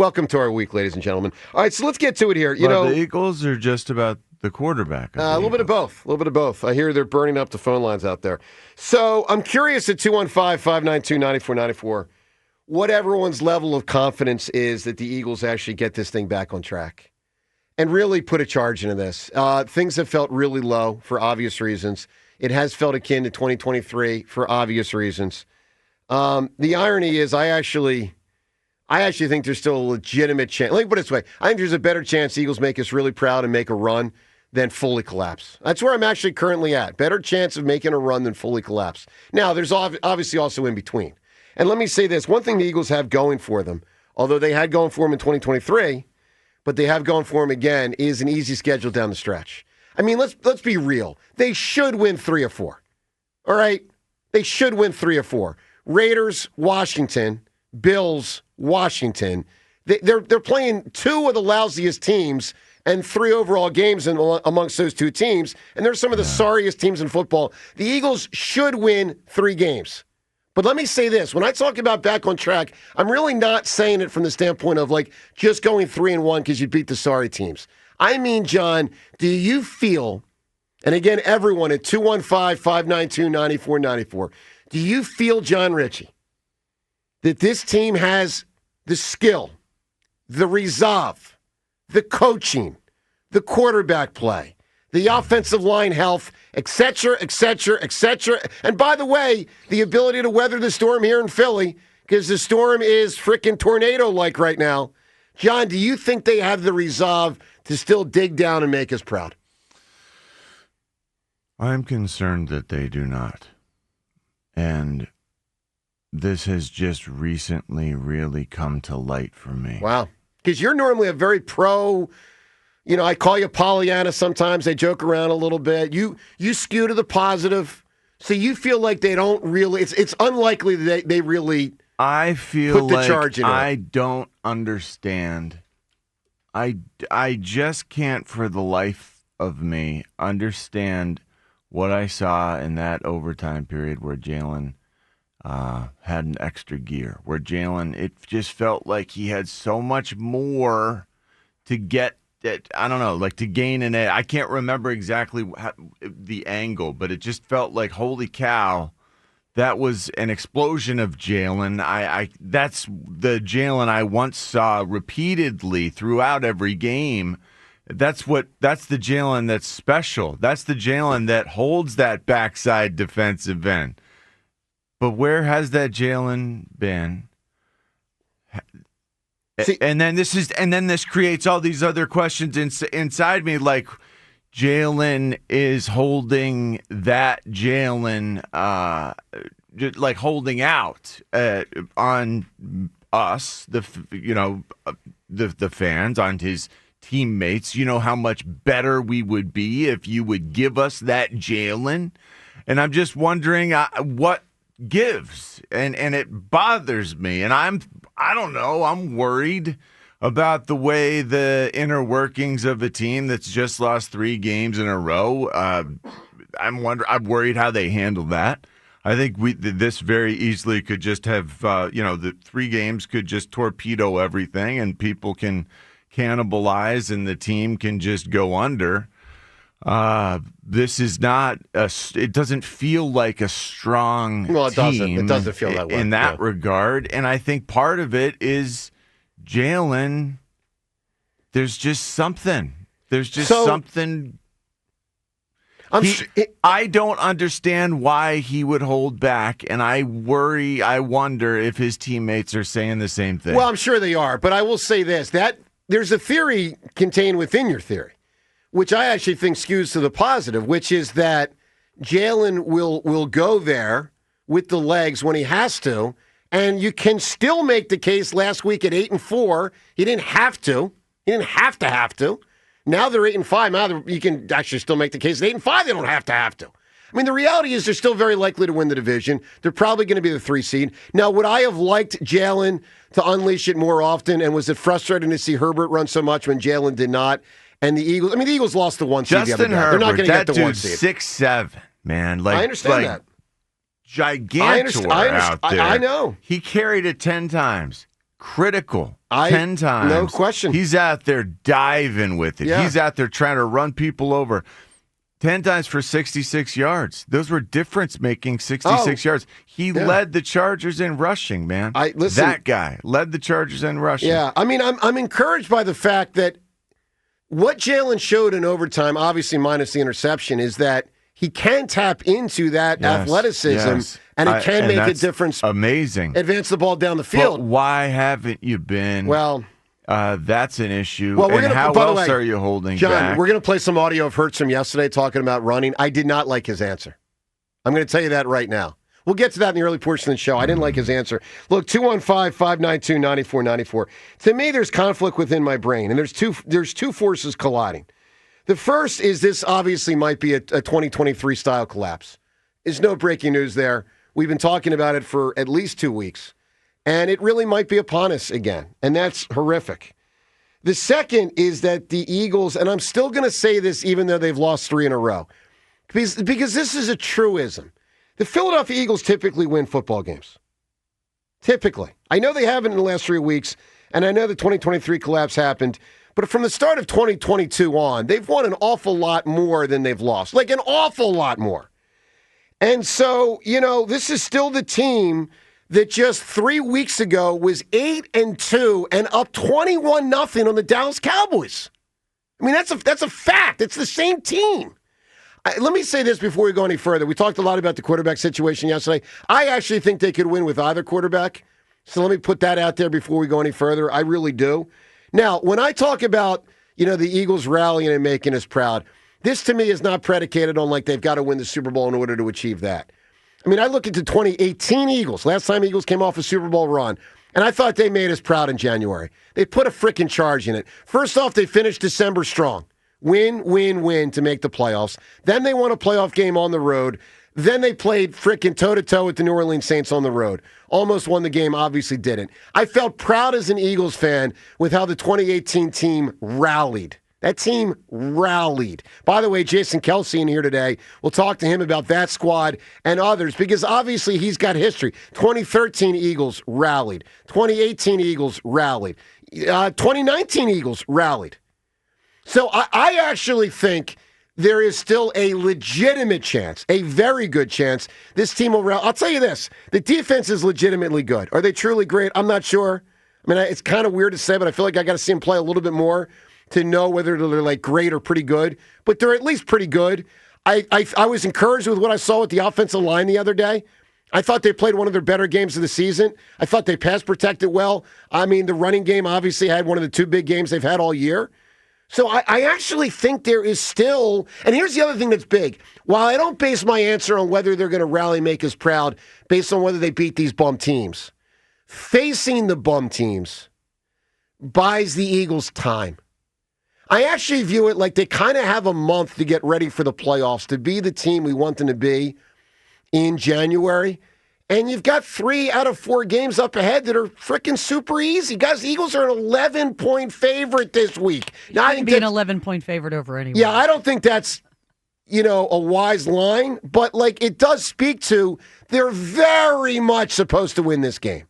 Welcome to our week, ladies and gentlemen. All right, so let's get to it here. The Eagles are just about the quarterback. A little bit of both. A little bit of both. I hear they're burning up the phone lines out there. So I'm curious at 215-592-9494 what everyone's level of confidence is that the Eagles actually get this thing back on track and really put a charge into this. Things have felt really low for obvious reasons. It has felt akin to 2023 for obvious reasons. The irony is I actually think there's still a legitimate chance. Let me put it this way. I think there's a better chance the Eagles make us really proud and make a run than fully collapse. That's where I'm actually currently at. Better chance of making a run than fully collapse. Now, there's obviously also in between. And let me say this. One thing the Eagles have going for them, although they had going for them in 2023, but they have going for them again, is an easy schedule down the stretch. I mean, let's be real. They should win 3 or 4. All right? They should win 3 or 4. Raiders, Washington, Bills, Washington. They're playing 2 of the lousiest teams and 3 overall games amongst those 2 teams, and they're some of the sorriest teams in football. The Eagles should win 3 games. But let me say this. When I talk about back on track, I'm really not saying it from the standpoint of like just going 3-1 because you beat the sorry teams. I mean, John, do you feel, and again, everyone at 215-592-9494, do you feel, John Ritchie, that this team has the skill, the resolve, the coaching, the quarterback play, the offensive line health, et cetera, et cetera, et cetera. And by the way, the ability to weather the storm here in Philly, because the storm is freaking tornado-like right now. John, do you think they have the resolve to still dig down and make us proud? I'm concerned that they do not. And this has just recently really come to light for me. Wow. Because you're normally a very pro, I call you Pollyanna sometimes. They joke around a little bit. You skew to the positive. So you feel like they don't really, it's unlikely that they really I feel put the like charge in I it. don't understand. I just can't for the life of me understand what I saw in that overtime period where Jalen had an extra gear, where Jalen, it just felt like he had so much more to get it. I don't know, like to gain an edge. I can't remember exactly the angle, but it just felt like, holy cow, that was an explosion of Jalen. That's the Jalen I once saw repeatedly throughout every game. That's the Jalen that's special. That's the Jalen that holds that backside defensive end. But where has that Jalen been? See, and then this creates all these other questions inside me, like Jalen is holding that Jalen, like holding out on us, the fans, on his teammates. You know how much better we would be if you would give us that Jalen. And I'm just wondering what gives, and it bothers me, and I don't know, I'm worried about the way the inner workings of a team that's just lost 3 games in a row. I'm worried how they handle that. I think this very easily could just have the 3 games could just torpedo everything, and people can cannibalize, and the team can just go under. This is not it doesn't feel like a strong team. It doesn't feel that way in that regard. And I think part of it is Jalen. There's just something. Something. I don't understand why he would hold back, and I wonder if his teammates are saying the same thing. Well, I'm sure they are, but I will say this, that there's a theory contained within your theory, which I actually think skews to the positive, which is that Jalen will go there with the legs when he has to, and you can still make the case last week at 8-4. He didn't have to. He didn't have to. Now they're 8-5. Now you can actually still make the case at 8-5. They don't have to. I mean, the reality is they're still very likely to win the division. They're probably going to be the 3 seed. Now, would I have liked Jalen to unleash it more often, and was it frustrating to see Herbert run so much when Jalen did not? And the Eagles lost the 1 seed the other day. They're not going to get the 1 seed. 6'7", man. Like, I understand that. Gigantor out there. I know. He carried it 10 times. critical. 10 times. No question. He's out there diving with it. Yeah. He's out there trying to run people over. 10 times for 66 yards. Those were difference-making 66 yards. He led the Chargers in rushing, man. That guy led the Chargers in rushing. Yeah, I mean, I'm encouraged by the fact that what Jalen showed in overtime, obviously minus the interception, is that he can tap into that athleticism, and it can make a difference. Amazing. Advance the ball down the field. But why haven't you been? Well, that's an issue. Well, and how else are you holding John, back? We're going to play some audio of Hurts from yesterday talking about running. I did not like his answer. I'm going to tell you that right now. We'll get to that in the early portion of the show. I didn't like his answer. Look, 215-592-9494. To me, there's conflict within my brain, and there's two forces colliding. The first is this obviously might be a 2023 style collapse. There's no breaking news there. We've been talking about it for at least 2 weeks, and it really might be upon us again, and that's horrific. The second is that the Eagles, and I'm still going to say this even though they've lost 3 in a row, because this is a truism. The Philadelphia Eagles typically win football games. Typically. I know they haven't in the last 3 weeks, and I know the 2023 collapse happened, but from the start of 2022 on, they've won an awful lot more than they've lost. Like an awful lot more. And so, this is still the team that just 3 weeks ago was 8-2 and up 21-0 on the Dallas Cowboys. I mean, that's a fact. It's the same team. Let me say this before we go any further. We talked a lot about the quarterback situation yesterday. I actually think they could win with either quarterback. So let me put that out there before we go any further. I really do. Now, when I talk about, the Eagles rallying and making us proud, this to me is not predicated on like they've got to win the Super Bowl in order to achieve that. I mean, I look at the 2018 Eagles, last time Eagles came off a Super Bowl run, and I thought they made us proud in January. They put a freaking charge in it. First off, they finished December strong. Win, win, win to make the playoffs. Then they won a playoff game on the road. Then they played freaking toe-to-toe with the New Orleans Saints on the road. Almost won the game, obviously didn't. I felt proud as an Eagles fan with how the 2018 team rallied. That team rallied. By the way, Jason Kelsey in here today. We'll talk to him about that squad and others because obviously he's got history. 2013 Eagles rallied. 2018 Eagles rallied. 2019 Eagles rallied. So I actually think there is still a legitimate chance, a very good chance, this team will rally. I'll tell you this, the defense is legitimately good. Are they truly great? I'm not sure. I mean, it's kind of weird to say, but I feel like I got to see them play a little bit more to know whether they're like great or pretty good. But they're at least pretty good. I was encouraged with what I saw with the offensive line the other day. I thought they played one of their better games of the season. I thought they pass protected well. I mean, the running game obviously had one of the 2 big games they've had all year. So I actually think there is still, and here's the other thing that's big. While I don't base my answer on whether they're going to rally and make us proud based on whether they beat these bum teams, facing the bum teams buys the Eagles time. I actually view it like they kind of have a month to get ready for the playoffs, to be the team we want them to be in January. And you've got 3 out of 4 games up ahead that are freaking super easy. Guys, the Eagles are an 11-point favorite this week. Now, I think be an 11-point favorite over anyone. Yeah, I don't think that's, a wise line. But, it does speak to they're very much supposed to win this game.